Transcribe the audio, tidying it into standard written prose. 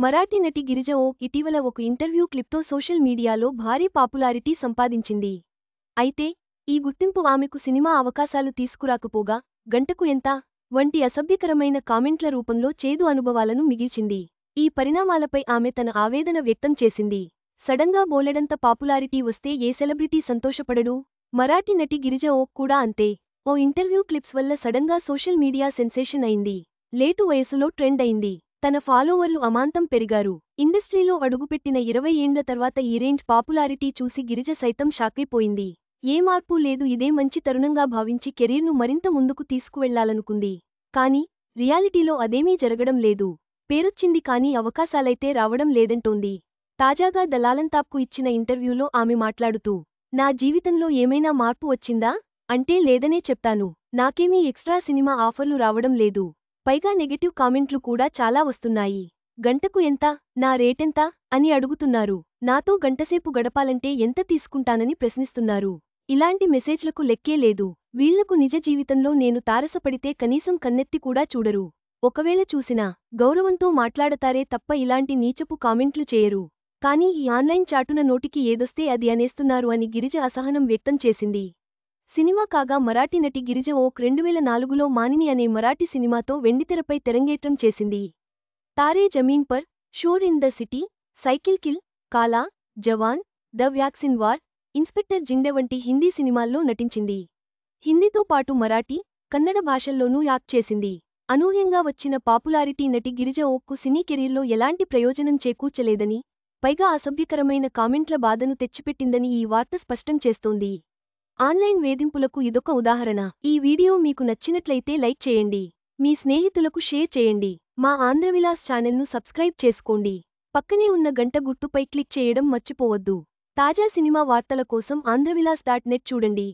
మరాఠీ నటి గిరిజ ఓక్ ఇటీవల ఒక ఇంటర్వ్యూ క్లిప్తో సోషల్ మీడియాలో భారీ పాపులారిటీ సంపాదించింది. అయితే ఈ గుర్తింపు ఆమెకు సినిమా అవకాశాలు తీసుకురాకపోగా గంటకు ఎంత వంటి అసభ్యకరమైన కామెంట్ల రూపంలో చేదు అనుభవాలను మిగిల్చింది. ఈ పరిణామాలపై ఆమె తన ఆవేదన వ్యక్తం చేసింది. సడన్గా బోలెడంత పాపులారిటీ వస్తే ఏ సెలబ్రిటీ సంతోషపడడు? మరాఠీ నటి గిరిజ ఓక్ కూడా అంతే. ఓ ఇంటర్వ్యూ క్లిప్స్ వల్ల సడన్గా సోషల్ మీడియా సెన్సేషన్ అయింది. లేటు వయసులో ట్రెండ్ అయింది. తన ఫాలోవర్లు అమాంతం పెరిగారు. ఇండస్ట్రీలో అడుగుపెట్టిన 20 ఏండ్ల తర్వాత ఈ రేంజ్ పాపులారిటీ చూసి గిరిజ సైతం షాకైపోయింది. ఏ మార్పూ లేదు, ఇదే మంచి తరుణంగా భావించి కెరీర్ను మరింత ముందుకు తీసుకువెళ్లాలనుకుంది. కానీ రియాలిటీలో అదేమీ జరగడం లేదు. పేరొచ్చింది కానీ అవకాశాలైతే రావడం లేదంటోంది. తాజాగా దలాలంతాప్కు ఇచ్చిన ఇంటర్వ్యూలో ఆమె మాట్లాడుతూ, నా జీవితంలో ఏమైనా మార్పు వచ్చిందా అంటే లేదనే చెప్తాను. నాకేమీ ఎక్స్ట్రా సినిమా ఆఫర్లు రావడం లేదు. పైగా నెగెటివ్ కామెంట్లు కూడా చాలా వస్తున్నాయి. గంటకు ఎంత, నా రేటెంత అని అడుగుతున్నారు. నాతో గంటసేపు గడపాలంటే ఎంత తీసుకుంటానని ప్రశ్నిస్తున్నారు. ఇలాంటి మెసేజ్లకు లెక్కే లేదు. వీళ్లకు నిజ జీవితంలో నేను తారసపడితే కనీసం కన్నెత్తి కూడా చూడరు. ఒకవేళ చూసినా గౌరవంతో మాట్లాడతారే తప్ప ఇలాంటి నీచపు కామెంట్లు చేయరు. కానీ ఈ ఆన్లైన్ చాటున నోటికి ఏదొస్తే అది అనేస్తున్నారు అని గిరిజ అసహనం వ్యక్తం చేసింది. సినిమా కాగా మరాఠీ నటి గిరిజ ఓక్ 2004లో మానిని అనే మరాఠీ సినిమాతో వెండితెరపై తెరంగేట్రం చేసింది. Taare Zameen Par, Shor in the city, cycle kill, Kaala, Jawan, the vaccine war, inspector Zende వంటి హిందీ సినిమాల్లో నటించింది. హిందీతో పాటు మరాఠీ, కన్నడ భాషల్లోనూ యాక్ట్ చేసింది. అనూహ్యంగా వచ్చిన పాపులారిటీ నటి గిరిజ ఓక్కు సినీ కెరీర్లో ఎలాంటి ప్రయోజనం చేకూర్చలేదని, పైగా అసభ్యకరమైన కామెంట్ల బాధను తెచ్చిపెట్టిందని ఈ వార్త స్పష్టం చేస్తోంది. ఆన్లైన్ వేధింపులకు ఇదొక ఉదాహరణ. ఈ వీడియో మీకు నచ్చినట్లయితే లైక్ చేయండి. మీ స్నేహితులకు షేర్ చేయండి. మా ఆంధ్రవిలాస్ ఛానల్ను సబ్స్క్రైబ్ చేసుకోండి. పక్కనే ఉన్న గంట గుర్తుపై క్లిక్ చేయడం మర్చిపోవద్దు. తాజా సినిమా వార్తల కోసం ఆంధ్రవిలాస్.net చూడండి.